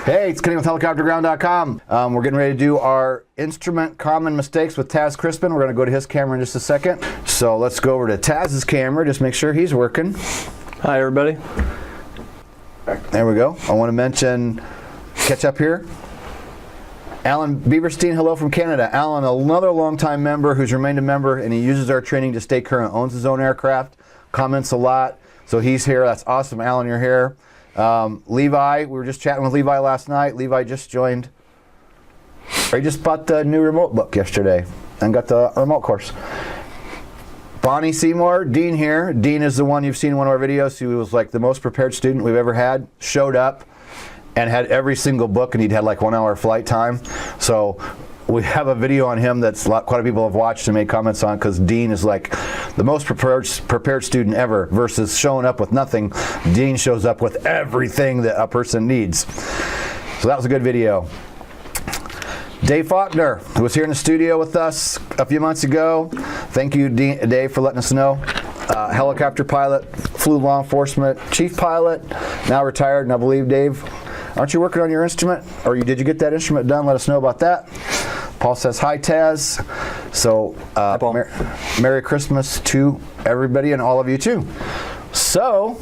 Hey, it's Kenny with helicopterground.com. We're getting ready to do our instrument common mistakes with Taz Crispin. We're going to go to his camera in just a second. So let's go over to Taz's camera, just make sure he's working. Hi, everybody. There we go. I want to mention, catch up here. Alan Bieberstein, hello from Canada. Alan, another longtime member who's remained a member, and he uses our training to stay current, owns his own aircraft, comments a lot. So he's here. That's awesome. Alan, you're here. Levi, we were just chatting with Levi last night. Levi just joined. He just bought the new remote book yesterday and got the remote course. Bonnie Seymour, Dean here. Dean is the one you've seen in one of our videos. He was like the most prepared student we've ever had. Showed up and had every single book, and he'd had like 1 hour flight time. So we have a video on him that's quite a few people have watched and made comments on, because Dean is like the most prepared student ever versus showing up with nothing. Dean shows up with everything that a person needs. So that was a good video. Dave Faulkner, who was here in the studio with us a few months ago. Thank you, Dave, for letting us know. Helicopter pilot, flew law enforcement, chief pilot, now retired, and I believe, Dave, aren't you working on your instrument? Or did you get that instrument done? Let us know about that. Paul says, hi, Taz. So, hi, Paul. Merry Christmas to everybody and all of you, too. So,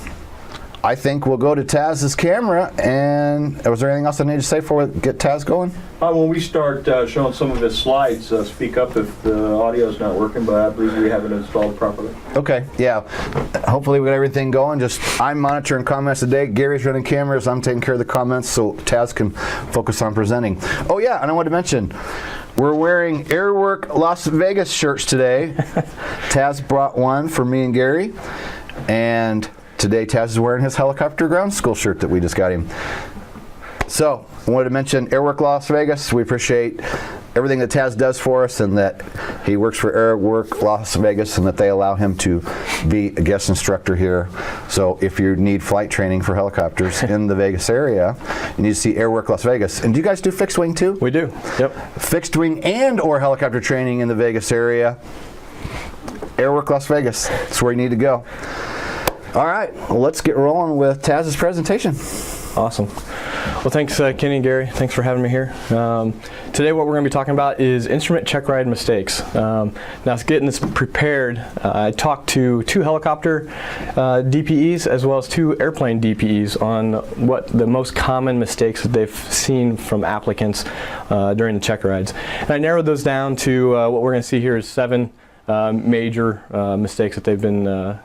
I think we'll go to Taz's camera. And was there anything else I need to say before we get Taz going? When we start showing some of his slides, speak up if the audio is not working, but I believe we have it installed properly. Okay, yeah. Hopefully we got everything going. I'm monitoring comments today. Gary's running cameras. I'm taking care of the comments so Taz can focus on presenting. Oh yeah, and I want to mention, we're wearing Airwork Las Vegas shirts today. Taz brought one for me and Gary. And today Taz is wearing his helicopter ground school shirt that we just got him. So, I wanted to mention Airwork Las Vegas. We appreciate everything that Taz does for us, and that he works for Airwork Las Vegas, and that they allow him to be a guest instructor here. So if you need flight training for helicopters in the Vegas area, you need to see Airwork Las Vegas. And do you guys do fixed wing too? We do, yep. Fixed wing and or helicopter training in the Vegas area. Airwork Las Vegas, that's where you need to go. All right, well, let's get rolling with Taz's presentation. Awesome. Well, thanks, Kenny and Gary. Thanks for having me here. Today what we're going to be talking about is instrument check ride mistakes. Now, getting this prepared, I talked to 2 helicopter DPEs as well as 2 airplane DPEs on what the most common mistakes that they've seen from applicants during the check rides. And I narrowed those down to what we're going to see here is 7 major mistakes that they've been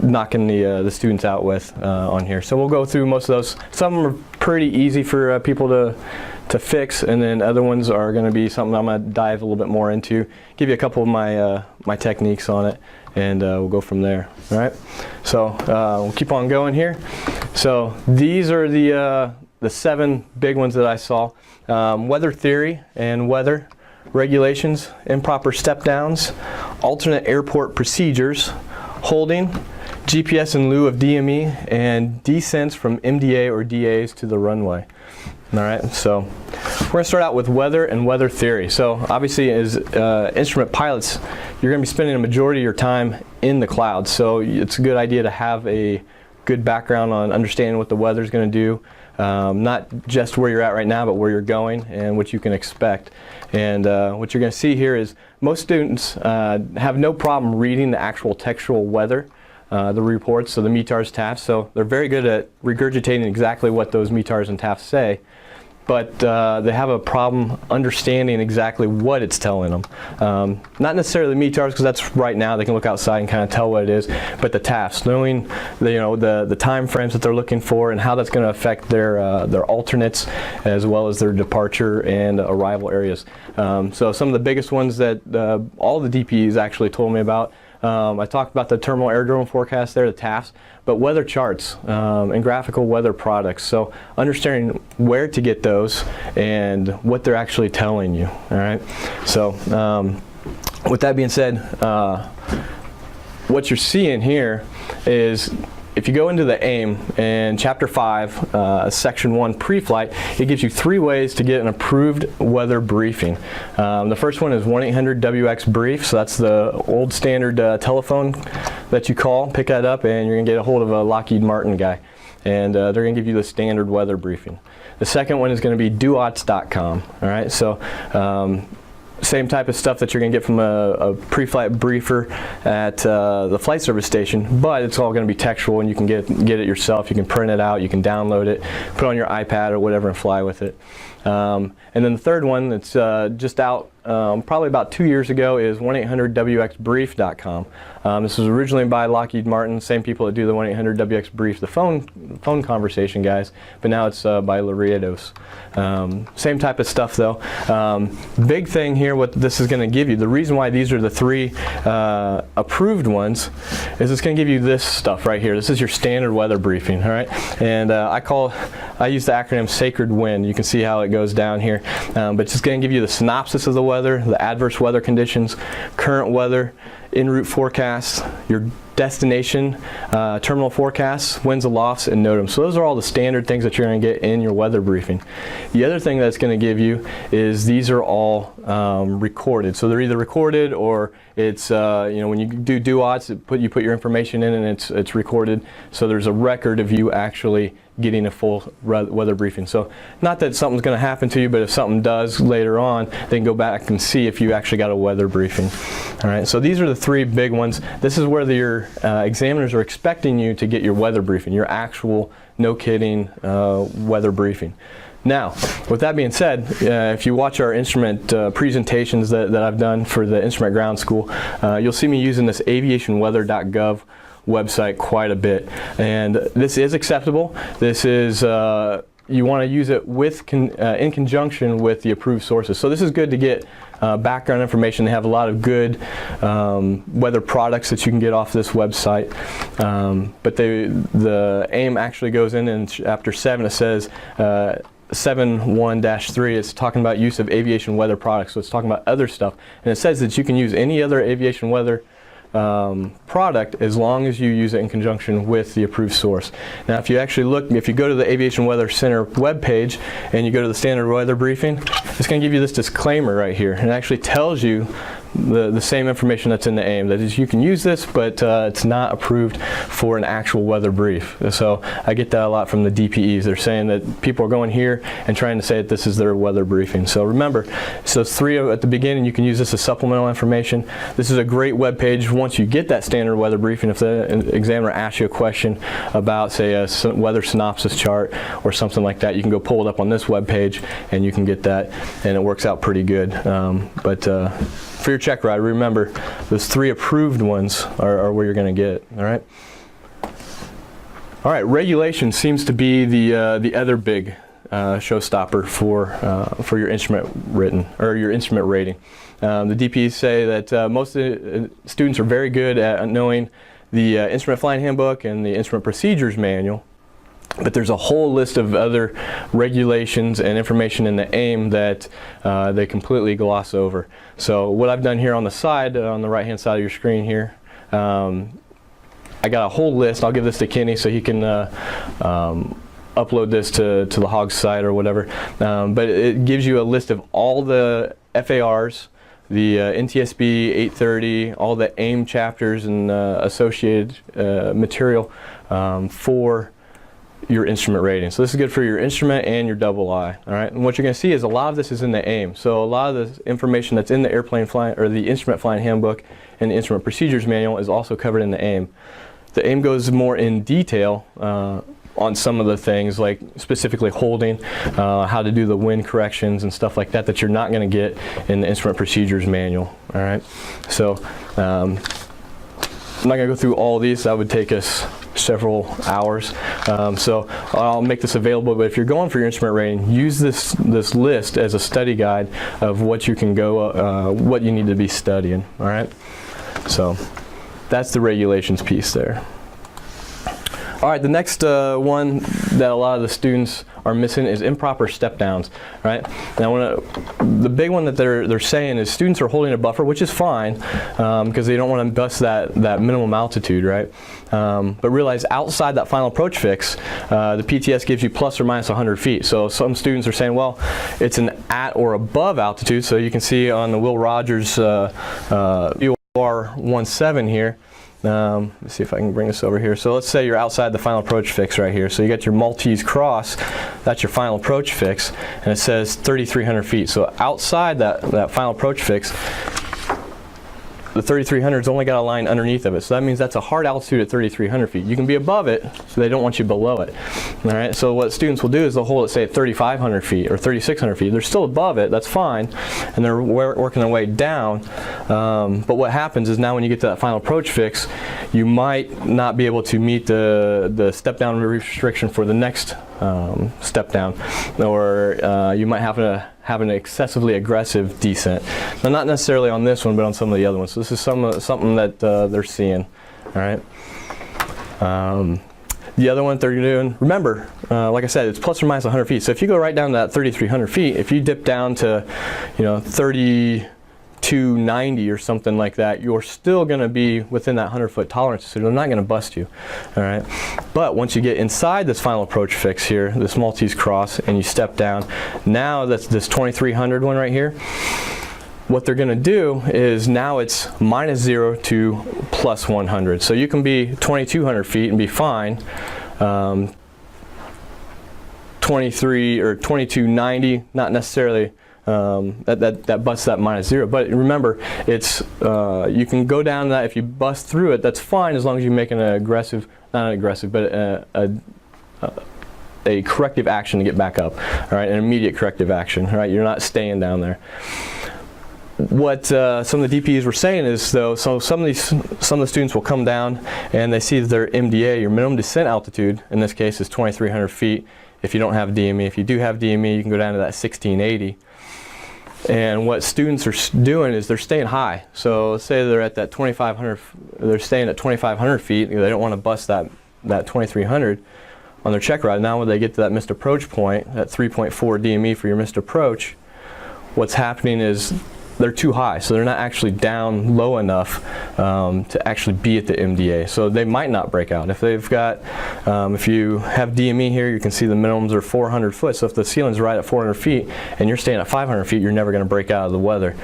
knocking the students out with on here. So we'll go through most of those. Some are pretty easy for people to fix, and then other ones are going to be something I'm going to dive a little bit more into, give you a couple of my my techniques on it, and we'll go from there. All right. So we'll keep on going here. So these are the 7 big ones that I saw: weather theory and weather regulations, improper step downs, alternate airport procedures, holding, GPS in lieu of DME, and descents from MDA or DAs to the runway. All right, so we're going to start out with weather and weather theory. So obviously, as instrument pilots, you're going to be spending a majority of your time in the clouds. So it's a good idea to have a good background on understanding what the weather is going to do. Not just where you're at right now, but where you're going and what you can expect. And what you're going to see here is most students have no problem reading the actual textual weather, the reports, so the METARs, TAFs. So they're very good at regurgitating exactly what those METARs and TAFs say. But they have a problem understanding exactly what it's telling them. Not necessarily the METARs, because that's right now, they can look outside and kind of tell what it is, but the TAFs, knowing the time frames that they're looking for and how that's going to affect their alternates as well as their departure and arrival areas. So some of the biggest ones that all the DPEs actually told me about. I talked about the terminal aerodrome forecast there, the TAFs, but weather charts and graphical weather products. So understanding where to get those and what they're actually telling you. All right. So with that being said, what you're seeing here is, if you go into the AIM in Chapter 5, Section 1, Pre-Flight, it gives you 3 ways to get an approved weather briefing. The first one is 1-800-WX-BRIEF, so that's the old standard telephone that you call, pick that up, and you're going to get a hold of a Lockheed Martin guy. and they're going to give you the standard weather briefing. The second one is going to be duots.com. All right, so same type of stuff that you're going to get from a pre-flight briefer at the flight service station, but it's all going to be textual, and you can get it yourself. You can print it out, you can download it, put it on your iPad or whatever, and fly with it. And then the third one that's just out probably about 2 years ago is 1-800-WXBrief.com. This was originally by Lockheed Martin, same people that do the 1-800-WX-BRIEF, the phone conversation guys, but now it's by Laredos. Same type of stuff though. Big thing here, what this is going to give you, the reason why these are the 3 approved ones is it's going to give you this stuff right here. This is your standard weather briefing, all right? And I use the acronym Sacred Wind. You can see how it goes down here. But it's just going to give you the synopsis of the weather, the adverse weather conditions, current weather, en route forecasts, your destination terminal forecasts, winds alofts, and NOTAM. So those are all the standard things that you're going to get in your weather briefing. The other thing that's going to give you is these are all recorded. So they're either recorded or it's when you do duots, you put your information in and it's recorded. So there's a record of you actually getting a full weather briefing. So not that something's going to happen to you, but if something does later on, then go back and see if you actually got a weather briefing. All right, so these are the 3 big ones. This is where your examiners are expecting you to get your weather briefing, your actual, no kidding, weather briefing. Now, with that being said, if you watch our instrument presentations that I've done for the Instrument Ground School, you'll see me using this aviationweather.gov website quite a bit, and this is acceptable. This is you want to use it with in conjunction with the approved sources. So this is good to get background information. They have a lot of good weather products that you can get off this website, but the AIM actually goes in, and chapter 7 it says 7.1-3, it's talking about use of aviation weather products. So it's talking about other stuff, and it says that you can use any other aviation weather product as long as you use it in conjunction with the approved source. Now if you actually look, if you go to the Aviation Weather Center webpage and you go to the standard weather briefing, it's going to give you this disclaimer right here, and it actually tells you the same information that's in the AIM. That is, you can use this, but it's not approved for an actual weather brief. So I get that a lot from the DPEs. They're saying that people are going here and trying to say that this is their weather briefing. So remember, so 3 at the beginning, you can use this as supplemental information. This is a great web page. Once you get that standard weather briefing, if the examiner asks you a question about, say, a weather synopsis chart or something like that, you can go pull it up on this web page and you can get that, and it works out pretty good. For your check ride, remember those 3 approved ones are where you're going to get. All right. Regulation seems to be the other big showstopper for your instrument written or your instrument rating. The DPs say that most of the students are very good at knowing the Instrument Flying Handbook and the Instrument Procedures Manual. But there's a whole list of other regulations and information in the AIM that they completely gloss over. So what I've done here on the side, on the right-hand side of your screen here, I got a whole list. I'll give this to Kenny so he can upload this to the HOGS site or whatever. But it gives you a list of all the FARs, the NTSB 830, all the AIM chapters and associated material for your instrument rating. So this is good for your instrument and your double I. All right, and what you're going to see is a lot of this is in the AIM. So a lot of the information that's in the airplane flying or the Instrument Flying Handbook and the Instrument Procedures Manual is also covered in the AIM. The AIM goes more in detail on some of the things, like specifically holding, how to do the wind corrections and stuff like that that you're not going to get in the Instrument Procedures Manual. All right, so I'm not going to go through all these. That would take us several hours. So I'll make this available, but if you're going for your instrument rating, use this list as a study guide of what you can go, what you need to be studying. All right, so that's the regulations piece there. All right, the next one that a lot of the students are missing is improper step downs, right? Now, the big one that they're saying is students are holding a buffer, which is fine because they don't want to bust that minimum altitude, right? But realize outside that final approach fix, the PTS gives you plus or minus 100 feet. So some students are saying, well, it's an at or above altitude. So you can see on the Will Rogers UR 17 here, Let's see if I can bring this over here. So let's say you're outside the final approach fix right here. So you got your Maltese cross, that's your final approach fix, and it says 3,300 feet. So outside that final approach fix, the 3,300's only got a line underneath of it. So that means that's a hard altitude at 3,300 feet. You can be above it, so they don't want you below it. All right, so what students will do is they'll hold it, say, at 3,500 feet or 3,600 feet. They're still above it, that's fine, and they're working their way down. But what happens is now when you get to that final approach fix, you might not be able to meet the step down restriction for the next step down, or you might have to have an excessively aggressive descent. Now, not necessarily on this one, but on some of the other ones. So this is something that they're seeing. All right. The other one they're doing, remember, like I said, it's plus or minus 100 feet. So if you go right down to that 3,300 feet, if you dip down to, 3,290 or something like that, you're still going to be within that 100-foot tolerance, so they're not going to bust you. All right. But once you get inside this final approach fix here, this Maltese cross, and you step down, now that's this 2,300 one right here. What they're going to do is now it's -0 to +100. So you can be 2,200 feet and be fine. 23 or 2,290, not necessarily. That busts that -0. But remember, it's you can go down that. If you bust through it, that's fine as long as you make an aggressive, not an aggressive, but a corrective action to get back up. All right, an immediate corrective action. All right, you're not staying down there. What some of the DPs were saying is, though, so some of the students will come down and they see that their MDA, your minimum descent altitude, in this case, is 2,300 feet. If you don't have DME, if you do have DME, you can go down to that 1,680. And what students are doing is they're staying high. So let's say they're at that 2,500, they're staying at 2,500 feet. They don't want to bust that 2,300 on their check ride. Now when they get to that missed approach point, that 3.4 DME for your missed approach, what's happening is they're too high, so they're not actually down low enough to actually be at the MDA. So they might not break out. If they've got, if you have DME here, you can see the minimums are 400 foot. So if the ceiling's right at 400 feet and you're staying at 500 feet, you're never going to break out of the weather.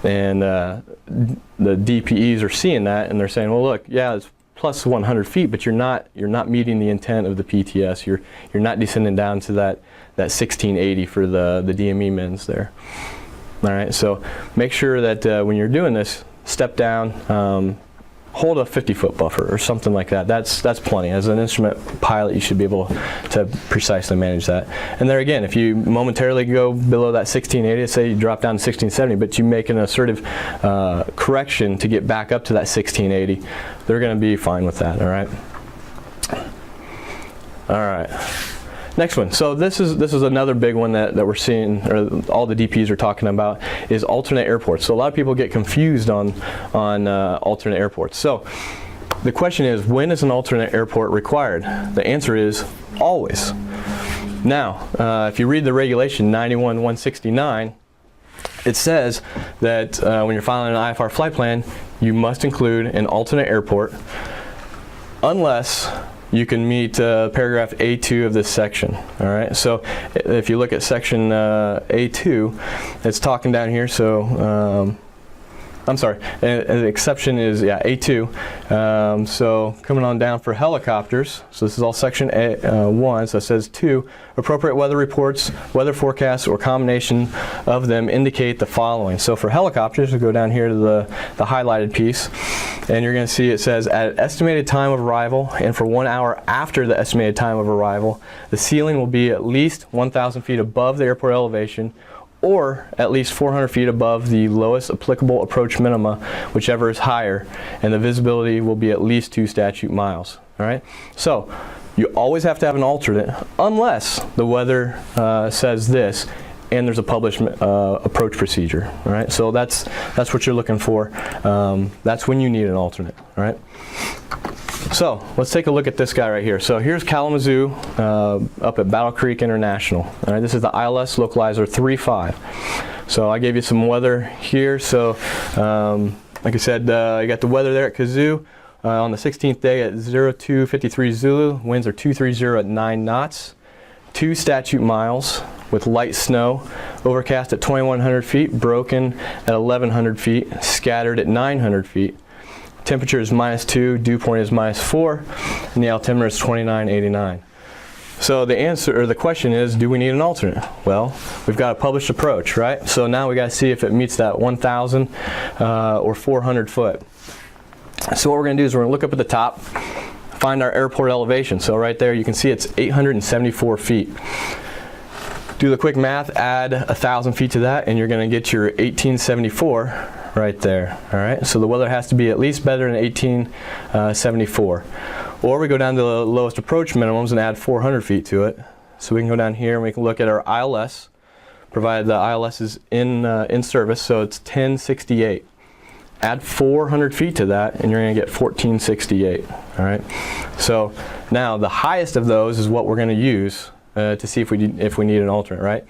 And the DPEs are seeing that, and they're saying, well, look, yeah, it's plus 100 feet, but you're not meeting the intent of the PTS. You're not descending down to that 1680 for the DME mins there. All right, so make sure that when you're doing this, step down, hold a 50-foot buffer or something like that. That's plenty. As an instrument pilot, you should be able to precisely manage that. And there again, if you momentarily go below that 1680, say you drop down to 1670, but you make an assertive correction to get back up to that 1680, they're going to be fine with that. All right. All right. Next one. So this is another big one that we're seeing, or all the DPs are talking about, is alternate airports. So a lot of people get confused on alternate airports. So the question is, when is an alternate airport required? The answer is always. Now, if you read the regulation 91-169, it says that when you're filing an IFR flight plan, you must include an alternate airport unless you can meet paragraph A2 of this section. All right, so if you look at section A2, it's talking down here. So I'm sorry, an exception is, A2. So coming on down for helicopters, so this is all section 1, so it says 2, appropriate weather reports, weather forecasts, or combination of them indicate the following. So for helicopters, we go down here to the highlighted piece, and you're going to see it says, at estimated time of arrival, and for 1 hour after the estimated time of arrival, the ceiling will be at least 1,000 feet above the airport elevation, or at least 400 feet above the lowest applicable approach minima, whichever is higher, and the visibility will be at least 2 statute miles. All right, so you always have to have an alternate unless the weather says this and there's a published approach procedure. All right, so that's what you're looking for. That's when you need an alternate. All right. So let's take a look at this guy right here. So here's Kalamazoo up at Battle Creek International. All right, this is the ILS Localizer 3.5. So I gave you some weather here. So like I said, you got the weather there at Kazoo on the 16th day at 0253 Zulu. Winds are 230 at 9 knots. 2 statute miles with light snow. Overcast at 2,100 feet. Broken at 1,100 feet. Scattered at 900 feet. temperature is -2, dew point is -4, and the altimeter is 2989. So the answer, or the question is, do we need an alternate? Well, we've got a published approach, right? So now we got to see if it meets that 1,000 or 400 foot. So what we're going to do is we're going to look up at the top, find our airport elevation. So right there you can see it's 874 feet. Do the quick math, add 1,000 feet to that, and you're going to get your 1874 right there. All right, so the weather has to be at least better than 1874. Or we go down to the lowest approach minimums and add 400 feet to it. So we can go down here and we can look at our ILS, provided the ILS is in service, so it's 1068. Add 400 feet to that and you're going to get 1468. All right, so now the highest of those is what we're going to use to see if we need an alternate, right?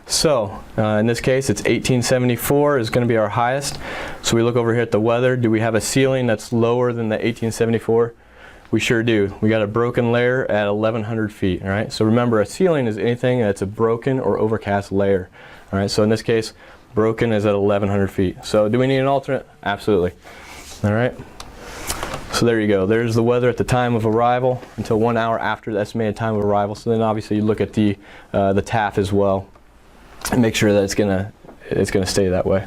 So in this case it's 1874 is going to be our highest. So we look over here at the weather. Do we have a ceiling that's lower than the 1874? We sure do. We got a broken layer at 1,100 feet. All right. So remember, a ceiling is anything that's a broken or overcast layer. All right. So in this case, broken is at 1,100 feet. So do we need an alternate? Absolutely. All right. So there you go. There's the weather at the time of arrival until 1 hour after the estimated time of arrival. So then obviously you look at the TAF as well and make sure that it's gonna stay that way.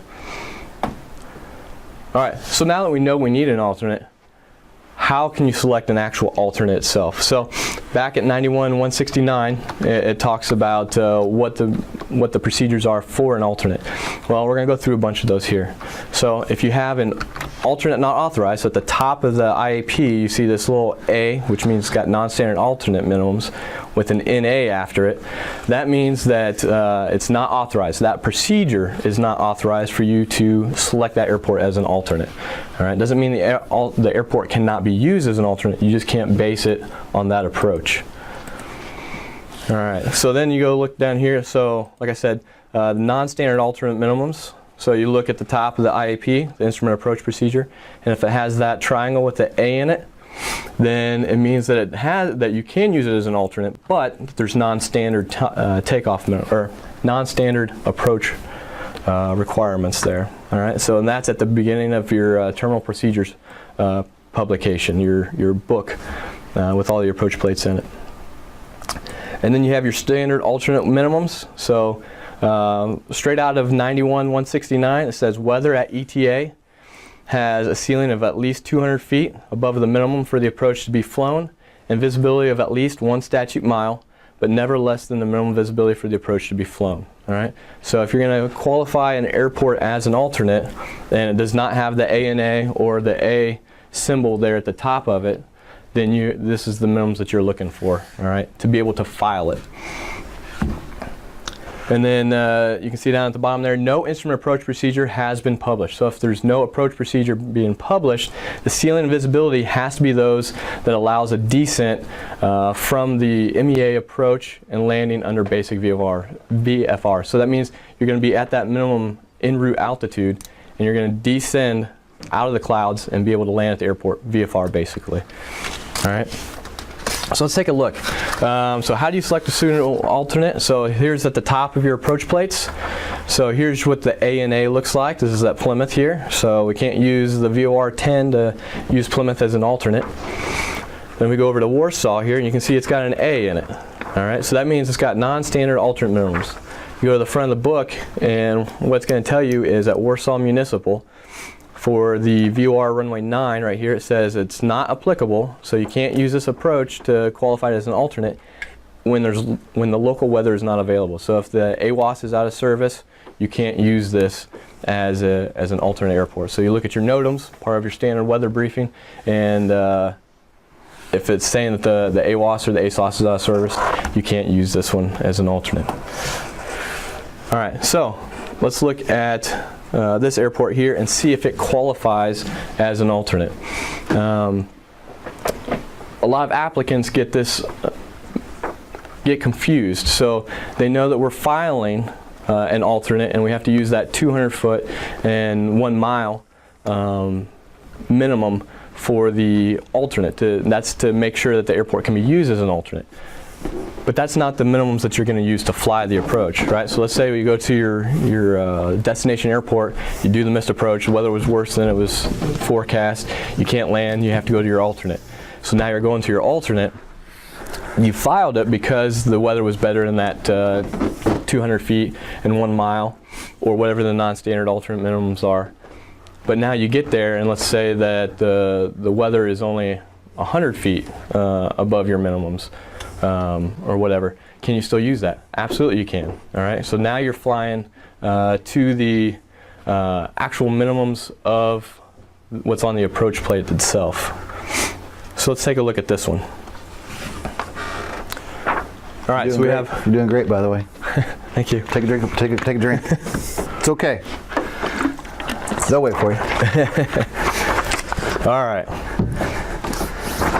All right. So now that we know we need an alternate, how can you select an actual alternate itself? So back at 91-169, it talks about what the procedures are for an alternate. Well, we're going to go through a bunch of those here. So if you have an alternate not authorized, so at the top of the IAP you see this little A, which means it's got non-standard alternate minimums with an NA after it. That means that it's not authorized. That procedure is not authorized for you to select that airport as an alternate. All right, doesn't mean the airport cannot be used as an alternate. You just can't base it on that approach. All right, so then you go look down here. So like I said, the non-standard alternate minimums. So you look at the top of the IAP, the instrument approach procedure, and if it has that triangle with the A in it, then it means that that you can use it as an alternate, but there's non-standard takeoff or non-standard approach requirements there. All right, so and that's at the beginning of your terminal procedures publication, your book with all your approach plates in it. And then you have your standard alternate minimums. So straight out of 91-169, it says weather at ETA has a ceiling of at least 200 feet above the minimum for the approach to be flown, and visibility of at least 1 statute mile, but never less than the minimum visibility for the approach to be flown. All right. So if you're going to qualify an airport as an alternate, and it does not have the ANA or the A symbol there at the top of it, then this is the minimums that you're looking for. All right, to be able to file it. And then you can see down at the bottom there, no instrument approach procedure has been published. So if there's no approach procedure being published, the ceiling and visibility has to be those that allows a descent from the MEA approach and landing under basic VFR. So that means you're going to be at that minimum en route altitude, and you're going to descend out of the clouds and be able to land at the airport VFR basically. All right. So let's take a look. So how do you select a suitable alternate? So here's at the top of your approach plates. So here's what the ANA looks like. This is at Plymouth here. So we can't use the VOR 10 to use Plymouth as an alternate. Then we go over to Warsaw here, and you can see it's got an A in it. All right, so that means it's got non-standard alternate minimums. You go to the front of the book, and what's going to tell you is at Warsaw Municipal, for the VOR runway 9 right here, it says it's not applicable, so you can't use this approach to qualify as an alternate when the local weather is not available. So if the AWOS is out of service, you can't use this as an alternate airport. So you look at your NOTAMs, part of your standard weather briefing, and if it's saying that the AWOS or the ASOS is out of service, you can't use this one as an alternate. All right, so let's look at this airport here and see if it qualifies as an alternate. A lot of applicants get confused. So they know that we're filing an alternate, and we have to use that 200 foot and 1 mile minimum for the alternate. That's to make sure that the airport can be used as an alternate. But that's not the minimums that you're going to use to fly the approach, right? So let's say you go to your destination airport, you do the missed approach, the weather was worse than it was forecast, you can't land, you have to go to your alternate. So now you're going to your alternate, you filed it because the weather was better than that 200 feet and 1 mile, or whatever the non-standard alternate minimums are. But now you get there, and let's say that the weather is only 100 feet above your minimums, or whatever. Can you still use that? Absolutely you can. All right. So now you're flying to the actual minimums of what's on the approach plate itself. So let's take a look at this one. All right. So we have. You're doing great, by the way. Thank you. Take a drink. Take a drink. It's okay. They'll wait for you. All right.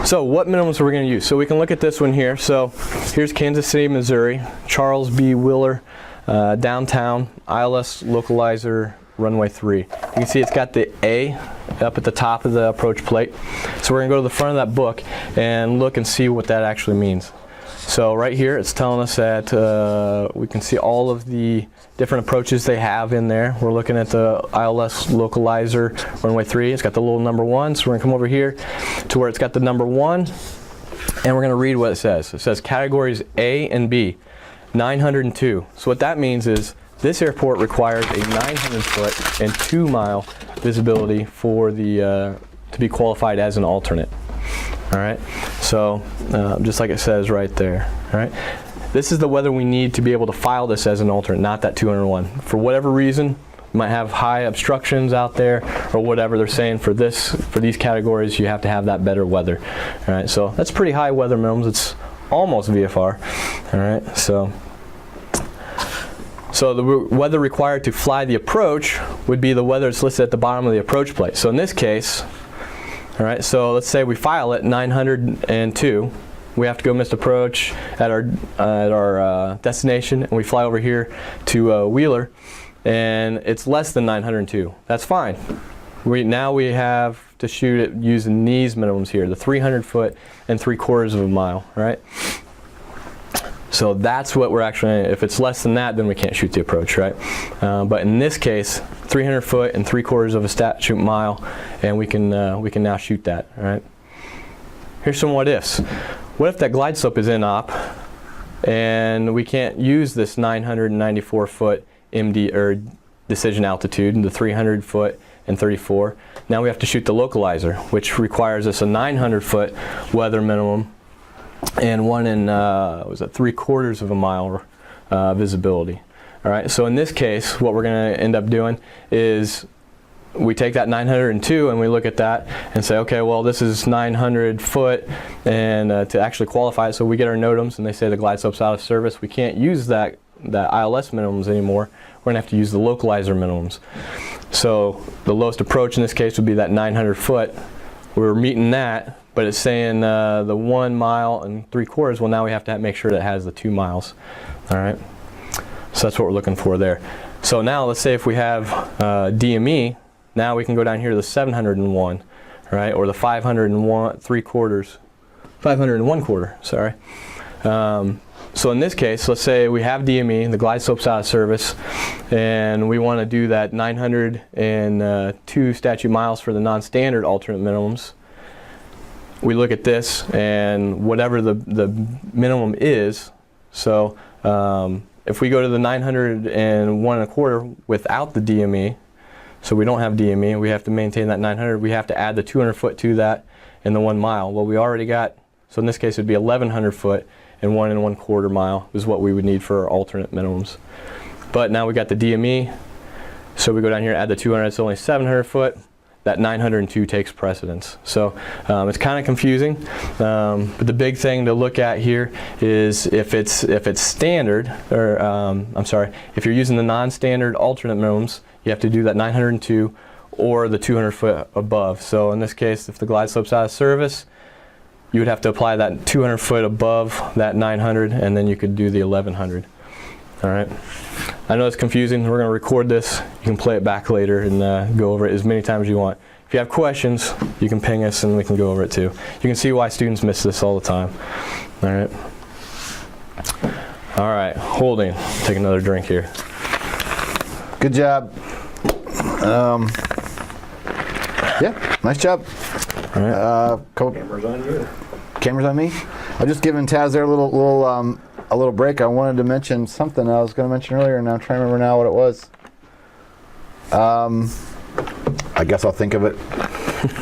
So what minimums are we going to use? So we can look at this one here. So here's Kansas City, Missouri, Charles B. Wheeler, downtown, ILS localizer, runway 3. You can see it's got the A up at the top of the approach plate. So we're going to go to the front of that book and look and see what that actually means. So right here it's telling us that we can see all of the different approaches they have in there. We're looking at the ILS localizer runway 3. It's got the little number 1, so we're going to come over here to where it's got the number 1, and we're going to read what it says. It says categories A and B, 902. So what that means is this airport requires a 900 foot and 2 mile visibility for the to be qualified as an alternate. All right, so just like it says right there. All right, this is the weather we need to be able to file this as an alternate, not that 201. For whatever reason, you might have high obstructions out there or whatever they're saying for these categories, you have to have that better weather. All right, so that's pretty high weather minimums. It's almost VFR. All right, so the weather required to fly the approach would be the weather that's listed at the bottom of the approach plate. So in this case, all right, so let's say we file it 902. We have to go missed approach at our destination, and we fly over here to Wheeler, and it's less than 902. That's fine. Now we have to shoot it using these minimums here, the 300 foot and 3/4 of a mile, right? So that's what we're actually, if it's less than that, then we can't shoot the approach, right? But in this case, 300 foot and 3/4 of a statute mile, and we can now shoot that, all right? Here's some what ifs. What if that glide slope is in op, and we can't use this 994 foot MD or decision altitude, and the 300 foot and 34? Now we have to shoot the localizer, which requires us a 900 foot weather minimum and 1 in 3/4 of a mile visibility. All right, so in this case, what we're going to end up doing is we take that 902 and we look at that and say, okay, well, this is 900 foot, and to actually qualify it, so we get our NOTAMs and they say the glide slope's out of service. We can't use that ILS minimums anymore. We're going to have to use the localizer minimums. So the lowest approach in this case would be that 900 foot. We're meeting that, but it's saying the 1 mile and 3/4. Well, now we have to make sure that it has the 2 miles. All right, so that's what we're looking for there. So now let's say if we have DME, now we can go down here to the 701, right, or the 501 1/4. Sorry. So in this case, let's say we have DME, the glide slope's out of service, and we want to do that 902 statute miles for the non-standard alternate minimums. We look at this, and whatever the minimum is, so if we go to the 901 1/4 without the DME, so we don't have DME, we have to maintain that 900, we have to add the 200 foot to that and the 1 mile. Well, we already got, so in this case it would be 1100 foot and 1 1/4 mile is what we would need for our alternate minimums. But now we got the DME, so we go down here, add the 200, it's only 700 foot. That 902 takes precedence. So it's kind of confusing, but the big thing to look at here is if it's standard, or if you're using the non-standard alternate minimums, you have to do that 902 or the 200 foot above. So in this case, if the glide slope's out of service, you would have to apply that 200 foot above that 900, and then you could do the 1100. All right. I know it's confusing. We're going to record this. You can play it back later and go over it as many times as you want. If you have questions, you can ping us and we can go over it too. You can see why students miss this all the time. All right. All right, holding. Take another drink here. Good job. Yeah, nice job. All right. Camera's on you. Cameras on me. I'm just giving Taz there a little break. I wanted to mention something I was going to mention earlier, and I'm trying to remember now what it was. I guess I'll think of it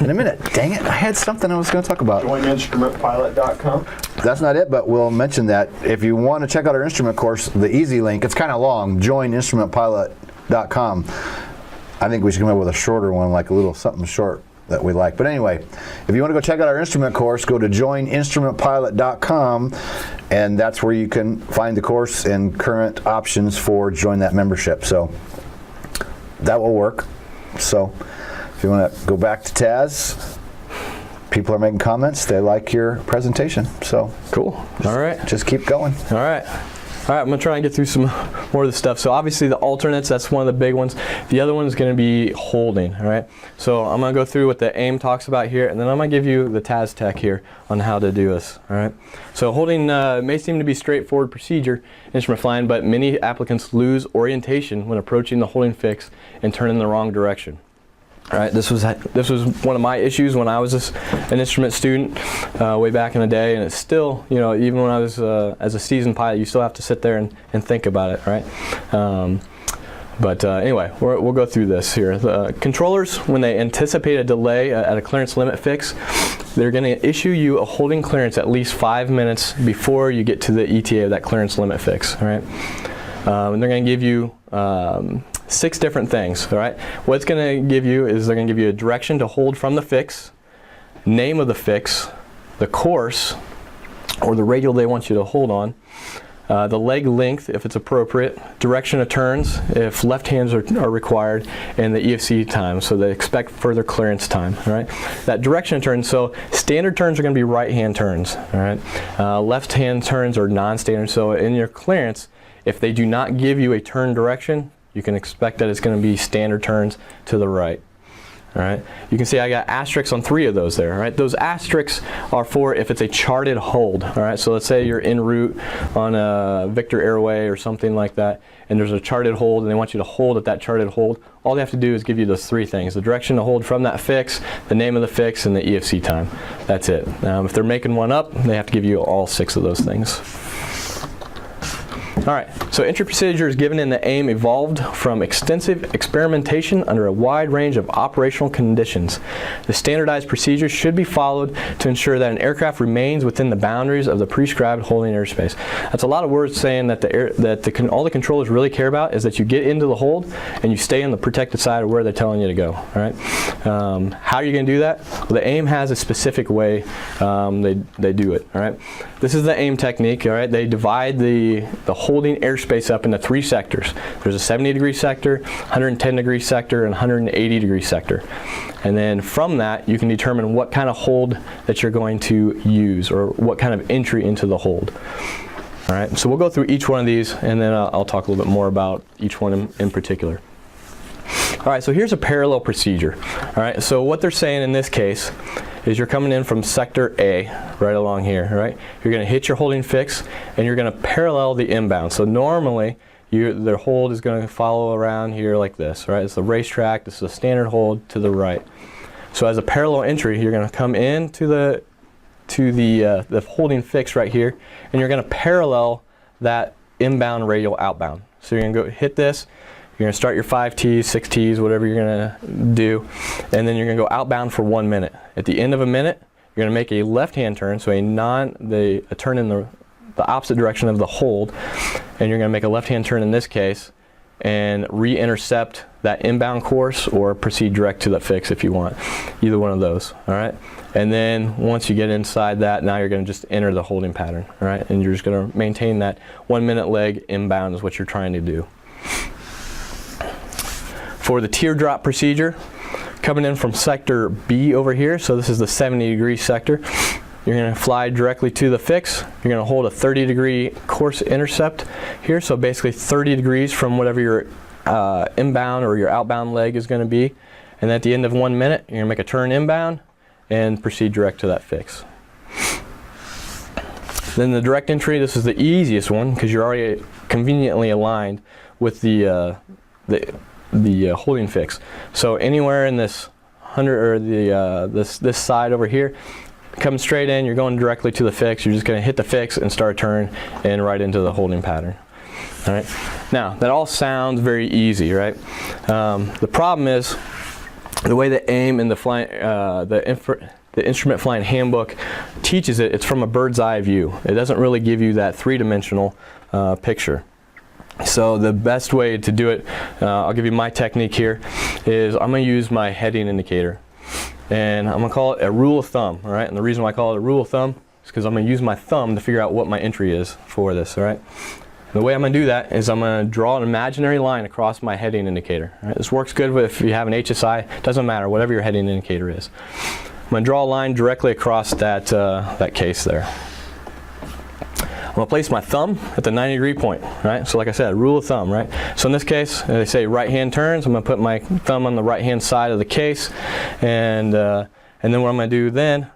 in a minute. Dang it! I had something I was going to talk about. JoinInstrumentPilot.com. That's not it, but we'll mention that. If you want to check out our instrument course, the easy link, it's kind of long, JoinInstrumentPilot.com. I think we should come up with a shorter one, like a little something short that we like. But anyway, if you want to go check out our instrument course, go to JoinInstrumentPilot.com, and that's where you can find the course and current options for join that membership. So that will work. So if you want to go back to Taz, people are making comments. They like your presentation. So Cool. All right. just keep going. All right. All right, I'm going to try and get through some more of the stuff. So obviously the alternates, that's one of the big ones. The other one is going to be holding, all right? So I'm going to go through what the AIM talks about here, and then I'm going to give you the Taz Tech here on how to do this, all right? So holding may seem to be straightforward procedure, instrument flying, but many applicants lose orientation when approaching the holding fix and turn in the wrong direction. All right, this was one of my issues when I was an instrument student way back in the day, and it's still, you know, even when I was as a seasoned pilot, you still have to sit there and think about it, right? Anyway, we'll go through this here. The controllers, when they anticipate a delay at a clearance limit fix, they're going to issue you a holding clearance at least 5 minutes before you get to the ETA of that clearance limit fix, all right? And they're going to give you 6 different things, all right? What it's going to give you is they're going to give you a direction to hold from the fix, name of the fix, the course, or the radial they want you to hold on, the leg length if it's appropriate, direction of turns if left hands are required, and the EFC time, so they expect further clearance time, all right? That direction of turns, so standard turns are going to be right hand turns, all right? Left hand turns are non-standard, so in your clearance, if they do not give you a turn direction, you can expect that it's going to be standard turns to the right. All right. You can see I got asterisks on 3 of those there. All right. Those asterisks are for if it's a charted hold. All right. So let's say you're en route on a Victor Airway or something like that, and there's a charted hold, and they want you to hold at that charted hold. All they have to do is give you those 3 things: the direction to hold from that fix, the name of the fix, and the EFC time. That's it. If they're making one up, they have to give you all 6 of those things. All right, so entry procedures given in the AIM evolved from extensive experimentation under a wide range of operational conditions. The standardized procedures should be followed to ensure that an aircraft remains within the boundaries of the prescribed holding airspace. That's a lot of words saying that all the controllers really care about is that you get into the hold and you stay on the protected side of where they're telling you to go. All right, how are you going to do that? Well, the AIM has a specific way they do it. All right, this is the AIM technique. All right, they divide the holding airspace up into 3 sectors. There's a 70-degree sector, 110-degree sector, and 180-degree sector. And then from that, you can determine what kind of hold that you're going to use, or what kind of entry into the hold. All right, so we'll go through each one of these, and then I'll talk a little bit more about each one in particular. All right, so here's a parallel procedure. All right, so what they're saying in this case is you're coming in from sector A, right along here, right? You're going to hit your holding fix, and you're going to parallel the inbound. So normally, their hold is going to follow around here like this, right? It's the racetrack. This is a standard hold to the right. So as a parallel entry, you're going to come into the holding fix right here, and you're going to parallel that inbound radial outbound. So you're going to go hit this. You're going to start your 5 T's, 6 T's, whatever you're going to do, and then you're going to go outbound for 1 minute. At the end of a minute, you're going to make a left-hand turn, so a turn in the opposite direction of the hold, and you're going to make a left-hand turn in this case, and re-intercept that inbound course, or proceed direct to the fix if you want. Either one of those, all right? And then once you get inside that, now you're going to just enter the holding pattern, all right? And you're just going to maintain that 1 minute leg inbound is what you're trying to do. For the teardrop procedure, coming in from sector B over here, so this is the 70-degree sector, you're going to fly directly to the fix. You're going to hold a 30-degree course intercept here, so basically 30 degrees from whatever your inbound or your outbound leg is going to be. And at the end of 1 minute, you're going to make a turn inbound and proceed direct to that fix. Then the direct entry, this is the easiest one because you're already conveniently aligned with the holding fix. So anywhere in this 100 or this side over here, coming straight in, you're going directly to the fix. You're just going to hit the fix and start a turn and right into the holding pattern. All right. Now that all sounds very easy, right? The problem is the way the AIM and the Instrument Flying Handbook teaches it. It's from a bird's eye view. It doesn't really give you that three-dimensional picture. So the best way to do it, I'll give you my technique here, is I'm going to use my heading indicator. And I'm going to call it a rule of thumb, all right? And the reason why I call it a rule of thumb is because I'm going to use my thumb to figure out what my entry is for this, all right? The way I'm going to do that is I'm going to draw an imaginary line across my heading indicator. All right? This works good if you have an HSI. Doesn't matter, whatever your heading indicator is. I'm going to draw a line directly across that case there. I'm going to place my thumb at the 90-degree point, right? So like I said, rule of thumb, right? So in this case, they say right-hand turns. I'm going to put my thumb on the right-hand side of the case, and then what I'm going to do then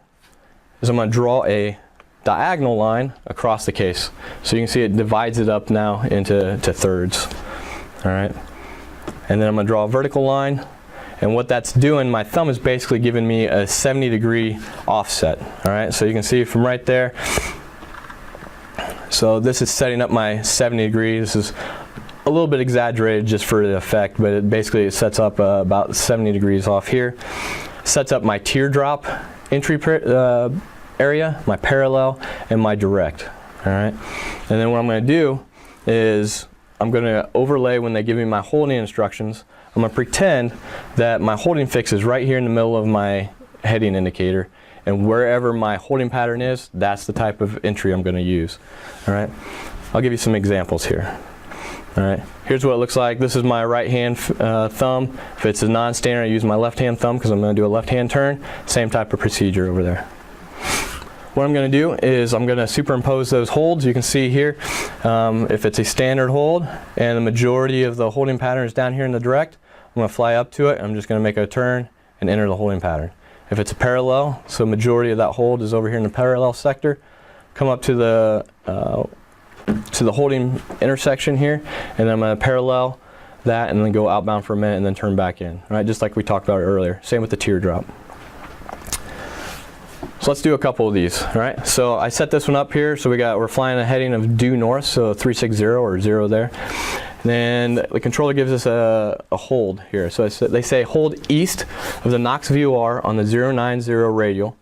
is I'm going to draw a diagonal line across the case. So you can see it divides it up now into thirds, all right? And then I'm going to draw a vertical line, and what that's doing, my thumb is basically giving me a 70-degree offset, all right? So you can see from right there. So this is setting up my 70 degree. This is a little bit exaggerated just for the effect, but it sets up about 70 degrees off here. Sets up my teardrop entry area, my parallel, and my direct. All right. And then what I'm going to do is I'm going to overlay when they give me my holding instructions. I'm going to pretend that my holding fix is right here in the middle of my heading indicator. And wherever my holding pattern is, that's the type of entry I'm going to use. All right. I'll give you some examples here. All right. Here's what it looks like. This is my right hand thumb. If it's a non-standard, I use my left hand thumb because I'm going to do a left hand turn. Same type of procedure over there. What I'm going to do is I'm going to superimpose those holds. You can see here, if it's a standard hold and the majority of the holding pattern is down here in the direct, I'm going to fly up to it. I'm just going to make a turn and enter the holding pattern. If it's a parallel, so majority of that hold is over here in the parallel sector, come up to the holding intersection here, and then I'm going to parallel that and then go outbound for a minute and then turn back in, right? Just like we talked about earlier. Same with the teardrop. So let's do a couple of these, all right? So I set this one up here. So we're flying a heading of due north, so 360 or 0 there. And the controller gives us a hold here. So they say hold east of the Knox VOR on the 090 radial,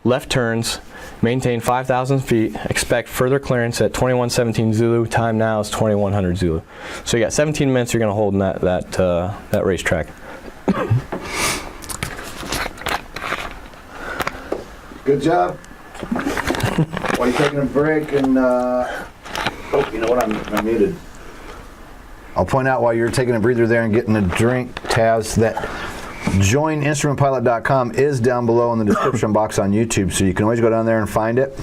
left turns, maintain 5,000 feet, expect further clearance at 2117 Zulu, time now is 2100 Zulu. So you got 17 minutes you're going to hold in that racetrack. Good job. While you're taking a break and, oh, you know what, I'm muted. I'll point out while you're taking a breather there and getting a drink, Taz, that joininstrumentpilot.com is down below in the description box on YouTube, so you can always go down there and find it,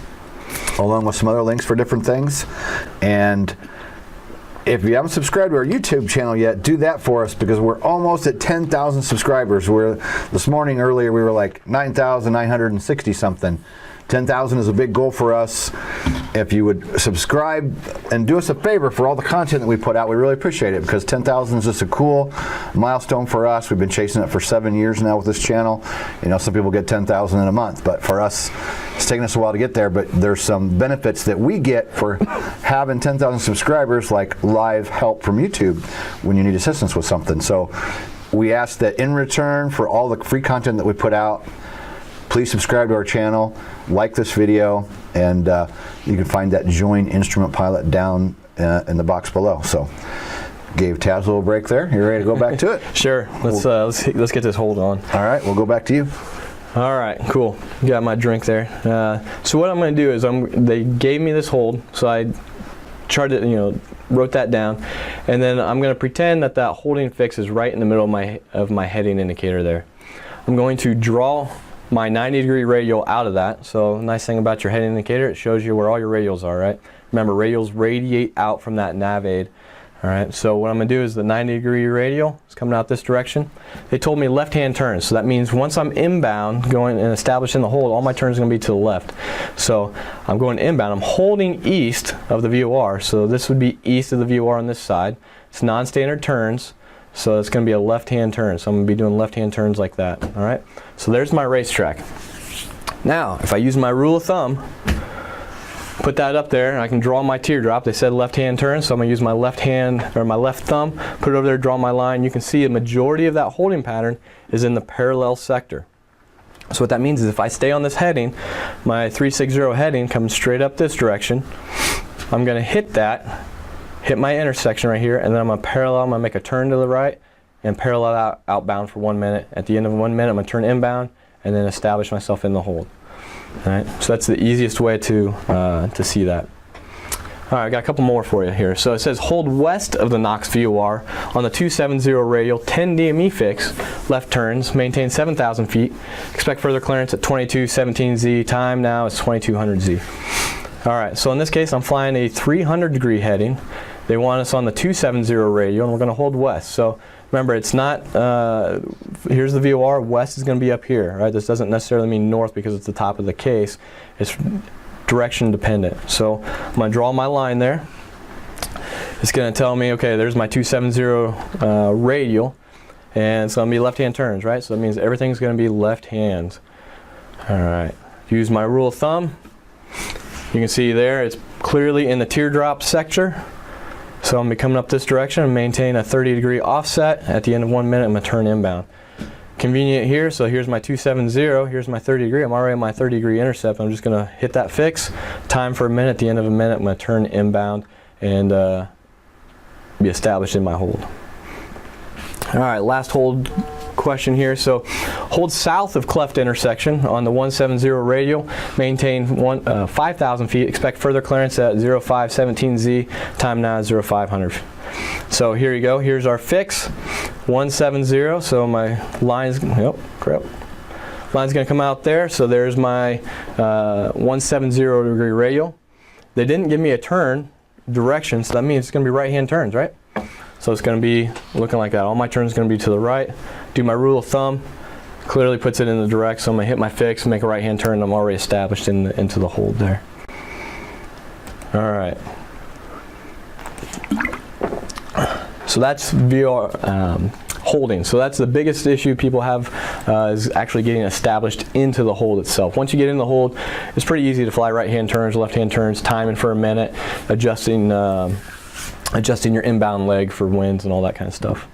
along with some other links for different things. And if you haven't subscribed to our YouTube channel yet, do that for us because we're almost at 10,000 subscribers. This morning earlier we were like 9,960 something. 10,000 is a big goal for us. If you would subscribe and do us a favor for all the content that we put out, we really appreciate it because 10,000 is just a cool milestone for us. We've been chasing it for 7 years now with this channel. You know, some people get 10,000 in a month, but for us, it's taken us a while to get there, but there's some benefits that we get for having 10,000 subscribers, like live help from YouTube when you need assistance with something. So we ask that in return for all the free content that we put out, please subscribe to our channel, like this video, and you can find that Join Instrument Pilot down in the box below. So, gave Taz a little break there. You ready to go back to it? Sure. Let's get this hold on. All right, we'll go back to you. All right, cool. Got my drink there. So what I'm going to do is they gave me this hold, so I charted, wrote that down, and then I'm going to pretend that holding fix is right in the middle of my heading indicator there. I'm going to draw my 90-degree radial out of that. So nice thing about your heading indicator, it shows you where all your radials are, right? Remember, radials radiate out from that nav aid. All right, so what I'm going to do is the 90-degree radial is coming out this direction. They told me left-hand turns, so that means once I'm inbound, going and establishing the hold, all my turns are going to be to the left. So I'm going inbound. I'm holding east of the VOR, so this would be east of the VOR on this side. It's non-standard turns, so it's going to be a left-hand turn. So I'm going to be doing left-hand turns like that. All right, so there's my racetrack. Now, if I use my rule of thumb, put that up there, and I can draw my teardrop. They said left-hand turn, so I'm going to use my left hand, or my left thumb, put it over there, draw my line. You can see a majority of that holding pattern is in the parallel sector. So what that means is if I stay on this heading, my 360 heading comes straight up this direction. I'm going to hit that, hit my intersection right here, and then I'm going to parallel. I'm going to make a turn to the right and parallel outbound for 1 minute. At the end of 1 minute, I'm going to turn inbound and then establish myself in the hold. All right, so that's the easiest way to see that. All right, I got a couple more for you here. So it says hold west of the Knox VOR on the 270 radial, 10 DME fix, left turns, maintain 7,000 feet. Expect further clearance at 2217Z. Time now is 2200Z. All right, so in this case, I'm flying a 300-degree heading. They want us on the 270 radial, and we're going to hold west. So remember, it's not, here's the VOR, west is going to be up here, right? This doesn't necessarily mean north because it's the top of the case. It's direction dependent. So I'm going to draw my line there. It's going to tell me, okay, there's my 270 radial, and it's going to be left-hand turns, right? So that means everything's going to be left hand. All right, use my rule of thumb. You can see there, it's clearly in the teardrop sector. So I'm going to be coming up this direction and maintain a 30-degree offset. At the end of 1 minute, I'm going to turn inbound. Convenient here, so here's my 270, here's my 30 degree. I'm already on my 30-degree intercept. I'm just going to hit that fix. Time for a minute. At the end of a minute, I'm going to turn inbound and be established in my hold. All right, last hold question here. So hold south of cleft intersection on the 170 radial, maintain 5,000 feet, expect further clearance at 0517Z, time now is 0500. So here you go, here's our fix, 170, so my line's, line's gonna come out there, so there's my 170 degree radial. They didn't give me a turn direction, so that means it's gonna be right-hand turns, right? So it's going to be looking like that. All my turns are going to be to the right. Do my rule of thumb. Clearly puts it in the direct. So I'm going to hit my fix, make a right-hand turn. And I'm already established into the hold there. All right. So that's VOR holding. So that's the biggest issue people have is actually getting established into the hold itself. Once you get in the hold, it's pretty easy to fly right-hand turns, left-hand turns, timing for a minute, adjusting your inbound leg for winds and all that kind of stuff.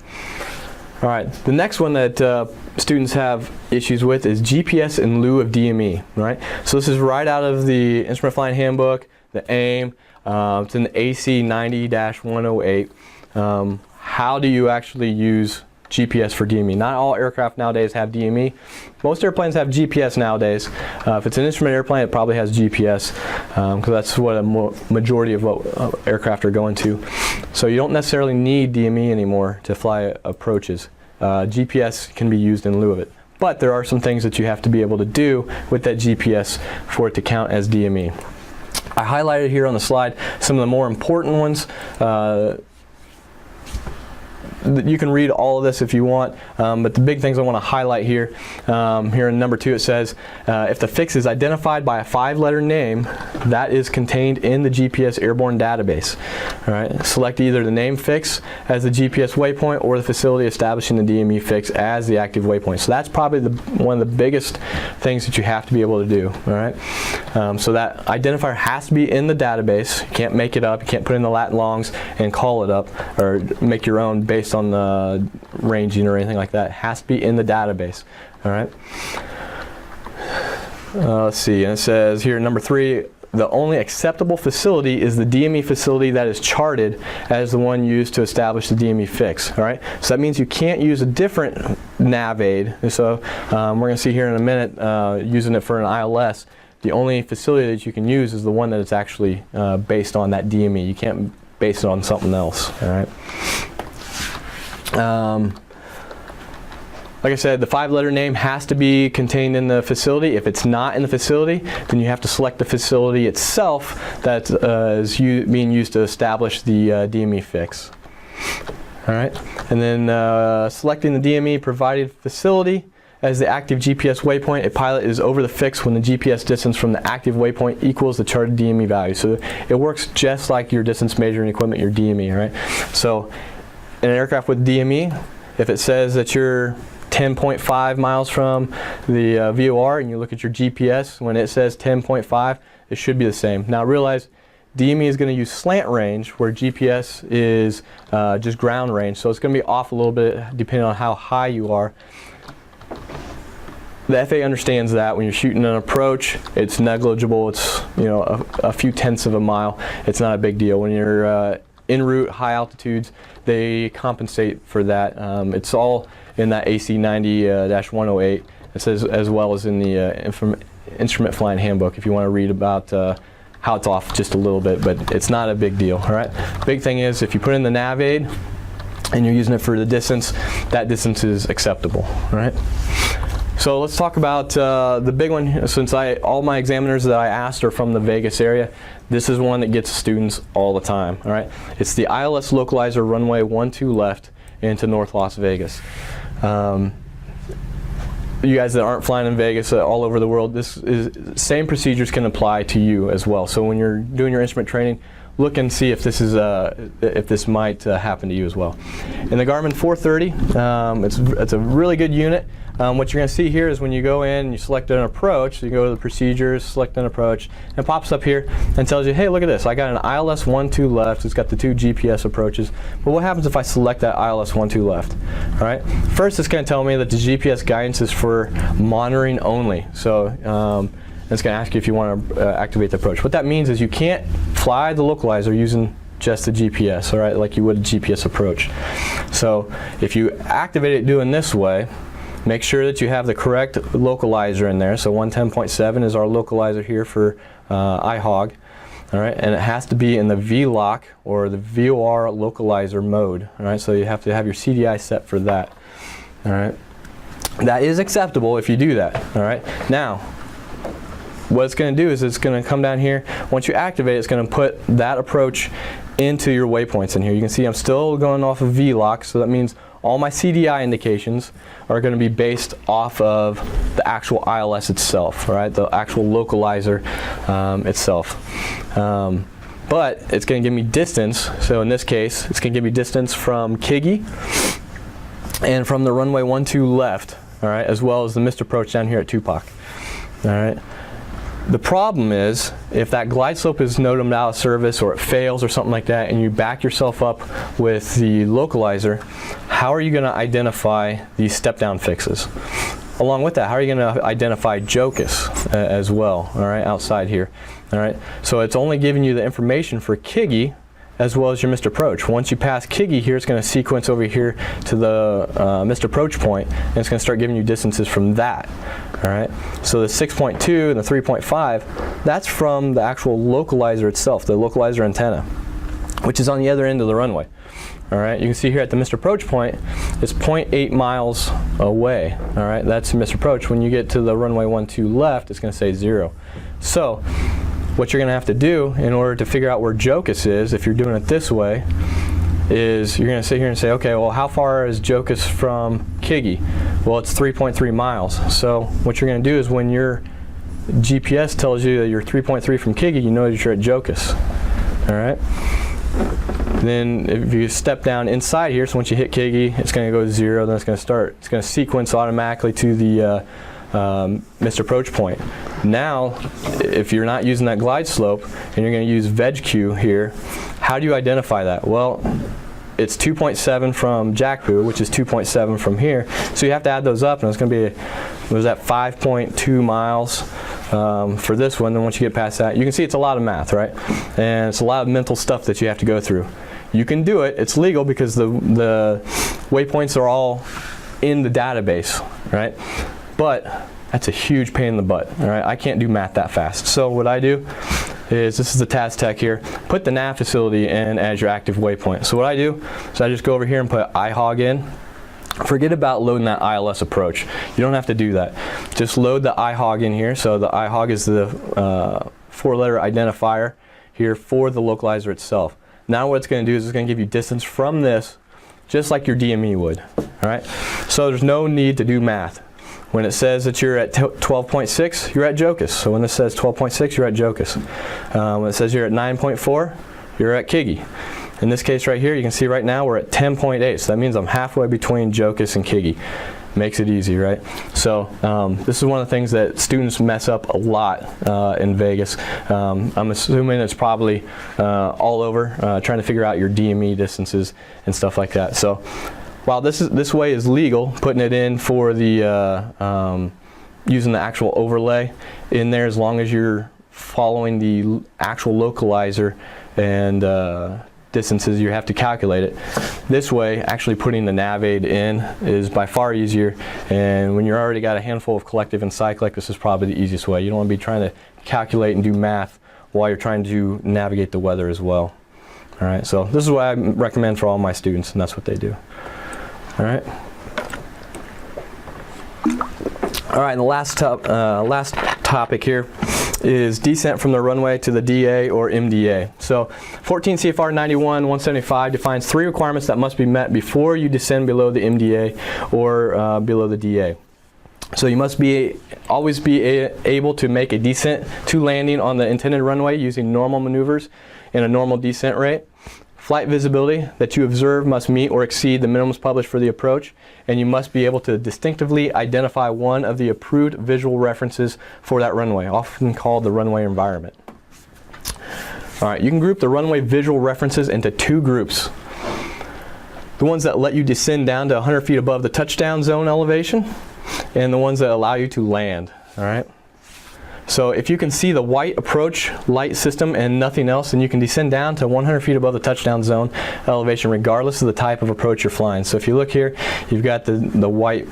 All right, the next one that students have issues with is GPS in lieu of DME, right? So this is right out of the Instrument Flying Handbook, the AIM, it's in the AC 90-108. How do you actually use GPS for DME? Not all aircraft nowadays have DME. Most airplanes have GPS nowadays. If it's an instrument airplane, it probably has GPS because that's what a majority of what aircraft are going to. So you don't necessarily need DME anymore to fly approaches. GPS can be used in lieu of it. But there are some things that you have to be able to do with that GPS for it to count as DME. I highlighted here on the slide some of the more important ones. You can read all of this if you want, but the big things I want to highlight here, here in number 2 it says, if the fix is identified by a 5-letter name, that is contained in the GPS airborne database. All right, select either the name fix as the GPS waypoint or the facility establishing the DME fix as the active waypoint. So that's probably one of the biggest things that you have to be able to do. All right, so that identifier has to be in the database. You can't make it up. You can't put in the lat longs and call it up or make your own based on the ranging or anything like that. It has to be in the database. All right. Let's see. And it says here, number 3, the only acceptable facility is the DME facility that is charted as the one used to establish the DME fix. All right. So that means you can't use a different nav aid. So we're going to see here in a minute using it for an ILS. The only facility that you can use is the one that is actually based on that DME. You can't base it on something else. All right. Like I said, the 5-letter name has to be contained in the facility. If it's not in the facility, then you have to select the facility itself that is being used to establish the DME fix. All right, and then selecting the DME provided facility as the active GPS waypoint. A pilot is over the fix when the GPS distance from the active waypoint equals the charted DME value. So it works just like your distance measuring equipment, your DME, all right? So in an aircraft with DME, if it says that you're 10.5 miles from the VOR and you look at your GPS, when it says 10.5, it should be the same. Now realize DME is going to use slant range where GPS is just ground range, so it's going to be off a little bit depending on how high you are. The FAA understands that when you're shooting an approach, it's negligible. It's a few tenths of a mile. It's not a big deal. When you're en route, high altitudes, they compensate for that. It's all in that AC 90-108. It says as well as in the instrument flying handbook if you want to read about how it's off just a little bit, but it's not a big deal. All right. Big thing is if you put in the nav aid and you're using it for the distance, that distance is acceptable. All right. So let's talk about the big one. Since all my examiners that I asked are from the Vegas area, this is one that gets students all the time. All right. It's the ILS localizer runway 12 left into North Las Vegas. You guys that aren't flying in Vegas all over the world, same procedures can apply to you as well. So when you're doing your instrument training, look and see if this might happen to you as well. In the Garmin 430, it's a really good unit. What you're going to see here is when you go in and you select an approach, you go to the procedures, select an approach, and it pops up here and tells you, hey, look at this. I got an ILS 12 left. It's got the 2 GPS approaches. But what happens if I select that ILS 12 left? All right. First, it's going to tell me that the GPS guidance is for monitoring only. So it's going to ask you if you want to activate the approach. What that means is you can't fly the localizer using just the GPS, all right, like you would a GPS approach. So if you activate it doing this way, make sure that you have the correct localizer in there. So 110.7 is our localizer here for IHOG. All right, and it has to be in the VLOC or the VOR localizer mode. All right, so you have to have your CDI set for that. All right, that is acceptable if you do that. All right, now what it's going to do is it's going to come down here. Once you activate, it's going to put that approach into your waypoints in here. You can see I'm still going off of VLOC, so that means all my CDI indications are going to be based off of the actual ILS itself, right? The actual localizer itself. But it's going to give me distance. So in this case, it's going to give me distance from Kigi and from the runway 12 left, all right, as well as the missed approach down here at Tupac. All right. The problem is if that glide slope is noted out of service or it fails or something like that and you back yourself up with the localizer, how are you going to identify these step down fixes? Along with that, how are you going to identify JOCUS as well, all right, outside here? All right, so it's only giving you the information for Kigi as well as your missed approach. Once you pass Kigi here, it's going to sequence over here to the missed approach point, and it's going to start giving you distances from that. All right. So the 6.2 and the 3.5, that's from the actual localizer itself, the localizer antenna, which is on the other end of the runway. All right. You can see here at the missed approach point, it's 0.8 miles away. All right. That's the missed approach. When you get to the runway 12 left, it's going to say 0. So what you're going to have to do in order to figure out where JOCUS is, if you're doing it this way, is you're going to sit here and say, okay, well, how far is JOCUS from Kigi? Well, it's 3.3 miles. So what you're going to do is when your GPS tells you that you're 3.3 from Kigi, you know that you're at JOCUS. All right. Then if you step down inside here, so once you hit Kigi, it's going to go to 0. Then it's going to sequence automatically to the missed approach point. Now, if you're not using that glide slope and you're going to use VegQ here, how do you identify that? Well, it's 2.7 from JACPU, which is 2.7 from here. So you have to add those up, and it's going to be, was that 5.2 miles for this one. Then once you get past that, you can see it's a lot of math, right? And it's a lot of mental stuff that you have to go through. You can do it. It's legal because the waypoints are all in the database, right? But that's a huge pain in the butt. All right, I can't do math that fast. So what I do is, this is the TazTech here, put the nav facility in as your active waypoint. So what I do is I just go over here and put IHOG in. Forget about loading that ILS approach. You don't have to do that. Just load the IHOG in here. So the IHOG is the 4-letter identifier here for the localizer itself. Now what it's going to do is it's going to give you distance from this, just like your DME would. All right. So there's no need to do math. When it says that you're at 12.6, you're at JOCUS. So when this says 12.6, you're at JOCUS. When it says you're at 9.4, you're at KIGI. In this case right here, you can see right now we're at 10.8. So that means I'm halfway between JOCUS and KIGI. Makes it easy, right? So this is one of the things that students mess up a lot in Vegas. I'm assuming it's probably all over, trying to figure out your DME distances and stuff like that. So while this way is legal, putting it in for the using the actual overlay in there, as long as you're following the actual localizer and distances, you have to calculate it. This way, actually putting the nav aid in is by far easier, and when you're already got a handful of collective and cyclic, this is probably the easiest way. You don't want to be trying to calculate and do math while you're trying to navigate the weather as well. All right, so this is what I recommend for all my students, and that's what they do. All right. All right, and the last topic here is descent from the runway to the DA or MDA. So 14 CFR 91-175 defines 3 requirements that must be met before you descend below the MDA or below the DA. So you must always be able to make a descent to landing on the intended runway using normal maneuvers and a normal descent rate. Flight visibility that you observe must meet or exceed the minimums published for the approach, and you must be able to distinctively identify one of the approved visual references for that runway, often called the runway environment. All right, you can group the runway visual references into 2 groups. The ones that let you descend down to 100 feet above the touchdown zone elevation, and the ones that allow you to land. All right. So if you can see the white approach light system and nothing else, then you can descend down to 100 feet above the touchdown zone elevation regardless of the type of approach you're flying. So if you look here, you've got the white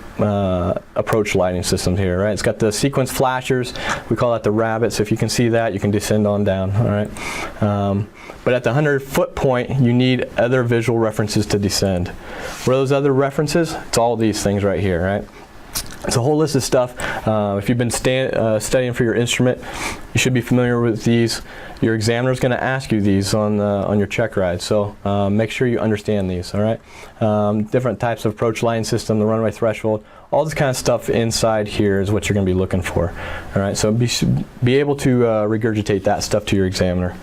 approach lighting system here, right? It's got the sequence flashers. We call that the rabbit. So if you can see that, you can descend on down, all right? But at the 100-foot point, you need other visual references to descend. What are those other references? It's all these things right here, right? It's a whole list of stuff. If you've been studying for your instrument, you should be familiar with these. Your examiner is going to ask you these on your check ride, so make sure you understand these, all right? Different types of approach lighting system, the runway threshold, all this kind of stuff inside here is what you're going to be looking for, all right? So be able to regurgitate that stuff to your examiner.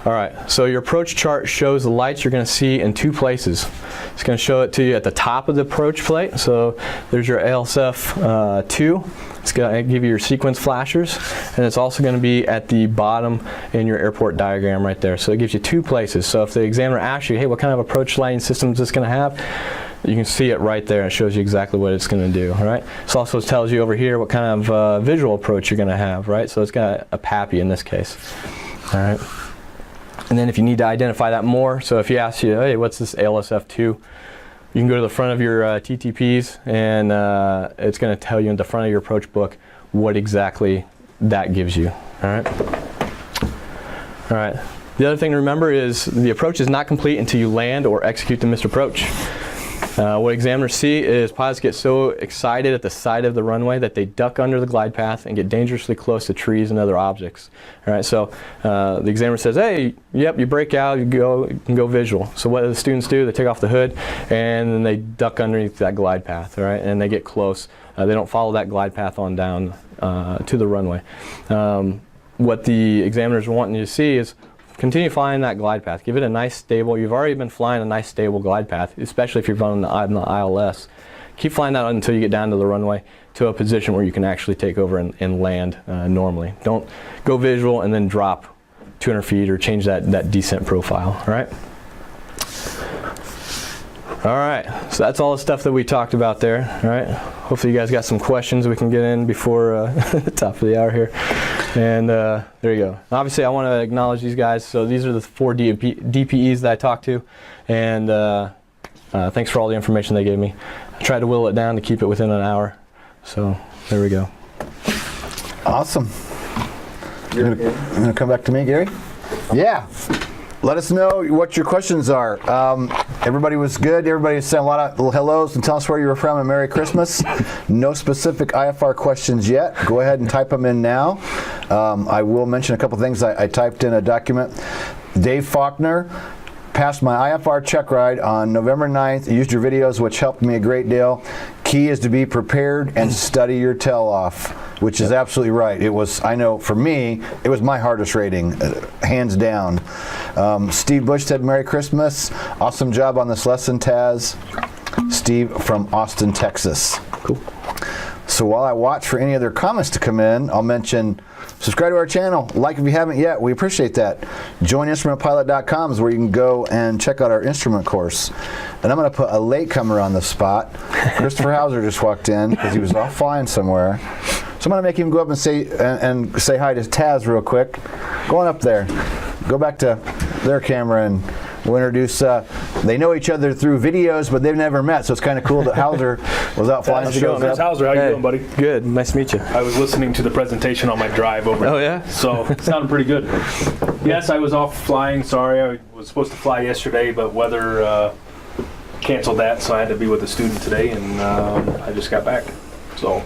All right, so your approach chart shows the lights you're going to see in 2 places. It's going to show it to you at the top of the approach plate. So there's your ALSF 2. It's going to give you your sequence flashers, and it's also going to be at the bottom in your airport diagram right there. So it gives you 2 places. So if the examiner asks you, hey, what kind of approach lighting system is this going to have? You can see it right there. It shows you exactly what it's going to do, all right? It also tells you over here what kind of visual approach you're going to have, right? So it's got a PAPI in this case, all right? And then if you need to identify that more, so if you ask you, hey, what's this ALSF2? You can go to the front of your TTPs, and it's going to tell you in the front of your approach book what exactly that gives you. All right. All right. The other thing to remember is the approach is not complete until you land or execute the missed approach. What examiners see is pilots get so excited at the side of the runway that they duck under the glide path and get dangerously close to trees and other objects. All right, so the examiner says, hey, yep, you break out, you can go visual. So what do the students do? They take off the hood and then they duck underneath that glide path, all right, and they get close. They don't follow that glide path on down to the runway. What the examiners are wanting you to see is continue flying that glide path. Give it a nice stable. You've already been flying a nice stable glide path, especially if you're on the ILS. Keep flying that until you get down to the runway to a position where you can actually take over and land normally. Don't go visual and then drop 200 feet or change that descent profile, all right? All right, so that's all the stuff that we talked about there, all right? Hopefully you guys got some questions we can get in before the top of the hour here. And there you go. Obviously, I want to acknowledge these guys. So these are the 4 DPEs that I talked to. And thanks for all the information they gave me. I tried to whittle it down to keep it within an hour. So there we go. Awesome. You're going to come back to me, Gary? Yeah. Let us know what your questions are. Everybody was good. Everybody sent a lot of little hellos and tell us where you were from and Merry Christmas. No specific IFR questions yet. Go ahead and type them in now. I will mention a couple things. I typed in a document. Dave Faulkner passed my IFR check ride on November 9th. Used your videos, which helped me a great deal. Key is to be prepared and study your tail off, which is absolutely right. It was, I know for me, it was my hardest rating, hands down. Steve Bush said Merry Christmas. Awesome job on this lesson, Taz. Steve from Austin, Texas. Cool. So while I watch for any other comments to come in, I'll mention subscribe to our channel. Like if you haven't yet. We appreciate that. JoinInstrumentPilot.com is where you can go and check out our instrument course. And I'm going to put a latecomer on the spot. Christopher Hauser just walked in because he was off flying somewhere. So I'm going to make him go up and say hi to Taz real quick. Go on up there. Go back to their camera and we'll introduce, they know each other through videos, but they've never met, so it's kind of cool that Hauser was out flying. How's it going? Hauser, how you doing, buddy? Good. Nice to meet you. I was listening to the presentation on my drive over. Oh, yeah? So it sounded pretty good. Yes, I was off flying. Sorry, I was supposed to fly yesterday, but weather canceled that, so I had to be with a student today, and I just got back. So.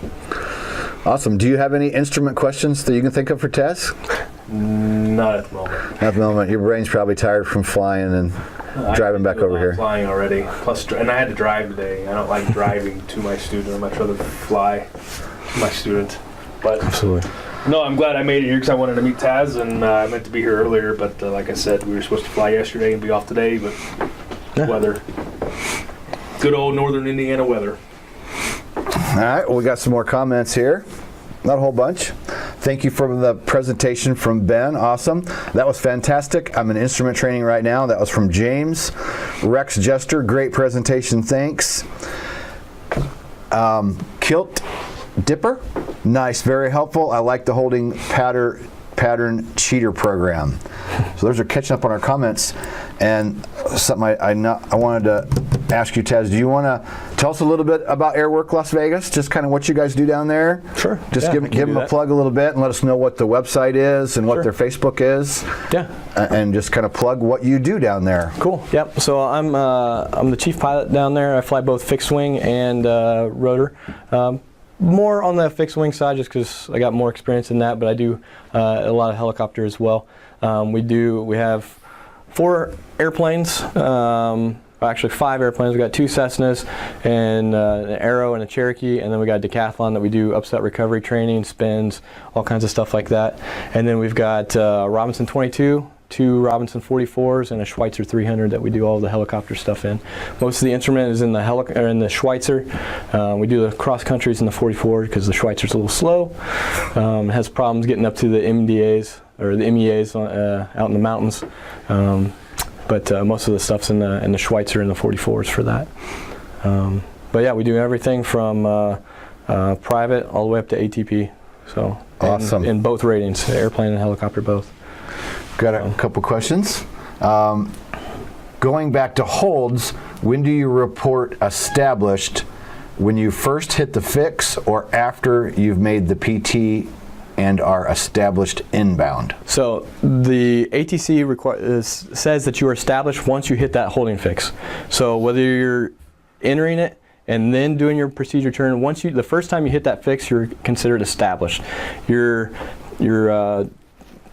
Awesome. Do you have any instrument questions that you can think of for Tess? Not at the moment. Not at the moment. Your brain's probably tired from flying and driving back over here. Flying already. Plus, and I had to drive today. I don't like driving to my student. I'd much rather fly to my student. But Absolutely. no, I'm glad I made it here because I wanted to meet Taz, and I meant to be here earlier. But like I said, we were supposed to fly yesterday and be off today, but weather. Good old northern Indiana weather. All right. Well, we got some more comments here. Not a whole bunch. Thank you for the presentation from Ben. Awesome. That was fantastic. I'm in instrument training right now. That was from James. Rex Jester, great presentation. Thanks. Kilt Dipper, nice, very helpful. I like the holding pattern cheater program. So those are catching up on our comments. And something I wanted to ask you, Taz, do you want to tell us a little bit about Airwork Las Vegas? Just kind of what you guys do down there? Sure. Just Yeah, give them a plug a little bit and let us know what the website is and what their Facebook is. Yeah. And just kind of plug what you do down there. Cool. Yep. So I'm the chief pilot down there. I fly both fixed wing and rotor. More on the fixed wing side just because I got more experience in that, but I do a lot of helicopter as well. We have 4 airplanes, actually 5 airplanes. We got 2 Cessnas and an Arrow and a Cherokee, and then we got a Decathlon that we do upset recovery training, spins, all kinds of stuff like that. And then we've got a Robinson 22, 2 Robinson 44s, and a Schweitzer 300 that we do all the helicopter stuff in. Most of the instrument is in the Schweitzer. We do the cross countries in the 44 because the Schweitzer's a little slow. It has problems getting up to the MEAs or the MEAs out in the mountains. But most of the stuff's in the Schweitzer and the 44s for that. But yeah, we do everything from private all the way up to ATP. So awesome. In both ratings, airplane and helicopter both. Got a couple questions. Going back to holds, when do you report established? When you first hit the fix or after you've made the PT and are established inbound? So the ATC says that you are established once you hit that holding fix. So whether you're entering it and then doing your procedure turn, the first time you hit that fix, you're considered established. Your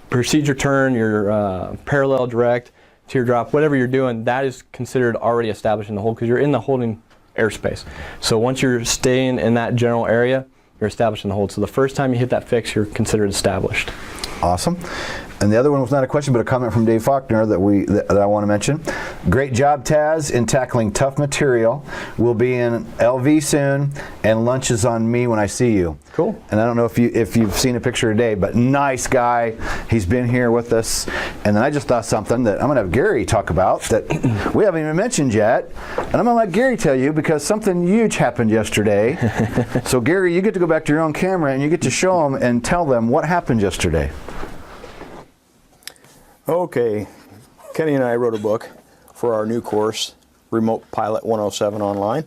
procedure turn, your parallel direct, teardrop, whatever you're doing, that is considered already established in the hold because you're in the holding airspace. So once you're staying in that general area, you're established in the hold. So the first time you hit that fix, you're considered established. Awesome. And the other one was not a question, but a comment from Dave Faulkner that I want to mention. Great job, Taz, in tackling tough material. We'll be in LV soon, and lunch is on me when I see you. Cool. And I don't know if you've seen a picture today, but nice guy. He's been here with us. And then I just thought something that I'm going to have Gary talk about that we haven't even mentioned yet. And I'm going to let Gary tell you because something huge happened yesterday. So Gary, you get to go back to your own camera and you get to show them and tell them what happened yesterday. Okay, Kenny and I wrote a book for our new course, Remote Pilot 107 Online,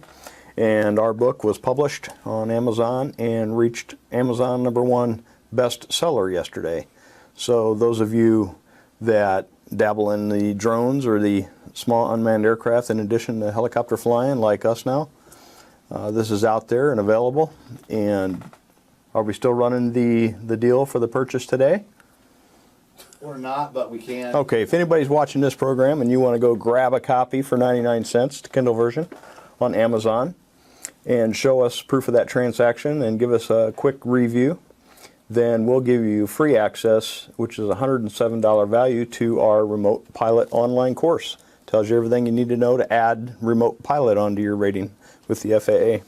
and our book was published on Amazon and reached Amazon #1 bestseller yesterday. So those of you that dabble in the drones or the small unmanned aircraft in addition to helicopter flying like us now, this is out there and available. And are we still running the deal for the purchase today? Or not, but we can. Okay, if anybody's watching this program and you want to go grab a copy for 99 cents, the Kindle version on Amazon, and show us proof of that transaction and give us a quick review, then we'll give you free access, which is a $107 value, to our Remote Pilot online course. Tells you everything you need to know to add Remote Pilot onto your rating with the FAA.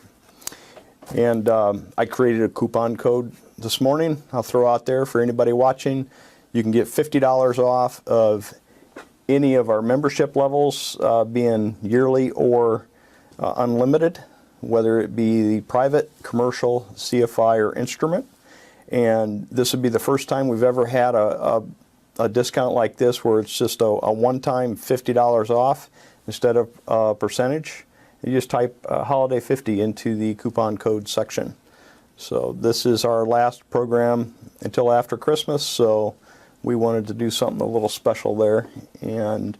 And I created a coupon code this morning. I'll throw out there for anybody watching. You can get $50 off of any of our membership levels, being yearly or unlimited, whether it be the private, commercial, CFI, or instrument. And this would be the first time we've ever had a discount like this, where it's just a one-time $50 off instead of a percentage. You just type Holiday 50 into the coupon code section. So this is our last program until after Christmas, so we wanted to do something a little special there. And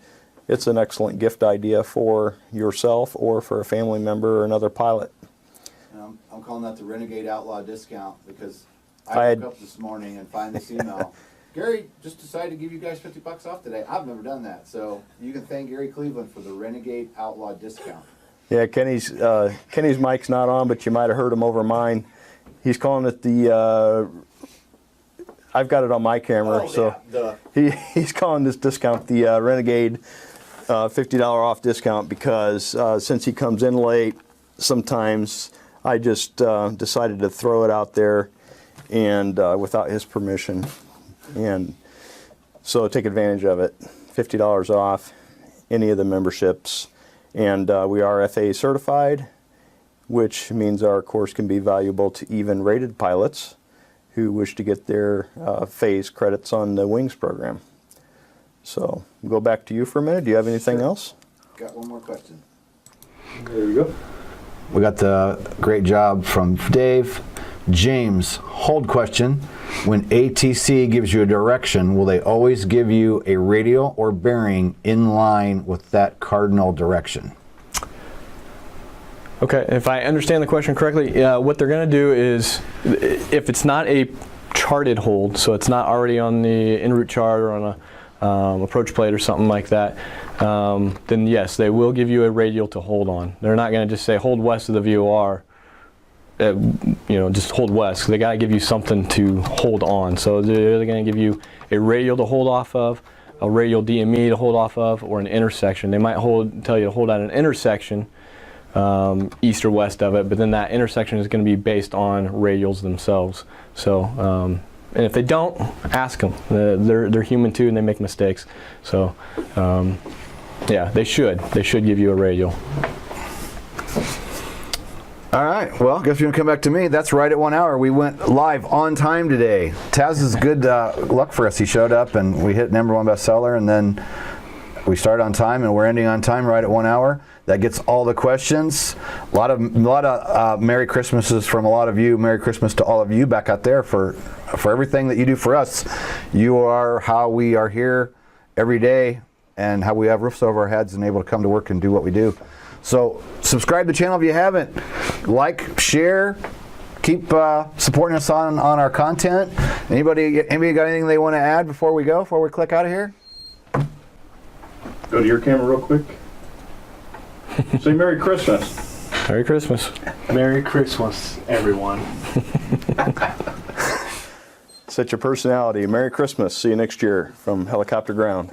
it's an excellent gift idea for yourself or for a family member or another pilot. I'm calling that the Renegade Outlaw discount, because I I woke up this morning and find this email. Gary just decided to give you guys $50 off today. I've never done that, so you can thank Gary Cleveland for the Renegade Outlaw discount. Yeah, Kenny's mic's not on, but you might have heard him over mine. He's calling it the, I've got it on my camera, he's calling this discount the Renegade $50 off discount, because since he comes in late, sometimes I just decided to throw it out there and without his permission. And so take advantage of it. $50 off any of the memberships. And we are FAA certified, which means our course can be valuable to even rated pilots who wish to get their phase credits on the Wings program. So go back to you for a minute. Do you have anything else? Got one more question. There you go. We got the great job from Dave. James, hold question. When ATC gives you a direction, will they always give you a radial or bearing in line with that cardinal direction? Okay, if I understand the question correctly, what they're going to do is, if it's not a charted hold, so it's not already on the en route chart or on a approach plate or something like that, then yes, they will give you a radial to hold on. They're not going to just say hold west of the VOR, just hold west. They got to give you something to hold on. So they're going to give you a radial to hold off of, a radial DME to hold off of, or an intersection. They might tell you to hold at an intersection, east or west of it, but then that intersection is going to be based on radials themselves. So, and if they don't, ask them. They're human too, and they make mistakes. So, yeah, they should give you a radial. All right, well, I guess you're going to come back to me. That's right at 1 hour. We went live on time today. Taz is good luck for us. He showed up, and we hit #1 bestseller, and then we started on time, and we're ending on time right at 1 hour. That gets all the questions. A lot of Merry Christmases from a lot of you. Merry Christmas to all of you back out there for everything that you do for us. You are how we are here every day, and how we have roofs over our heads and able to come to work and do what we do. So subscribe to the channel if you haven't. Like, share, keep supporting us on our content. Anybody got anything they want to add before we click out of here? Go to your camera real quick. Say Merry Christmas. Merry Christmas. Merry Christmas, everyone. Such a personality. Merry Christmas. See you next year from Helicopter Ground.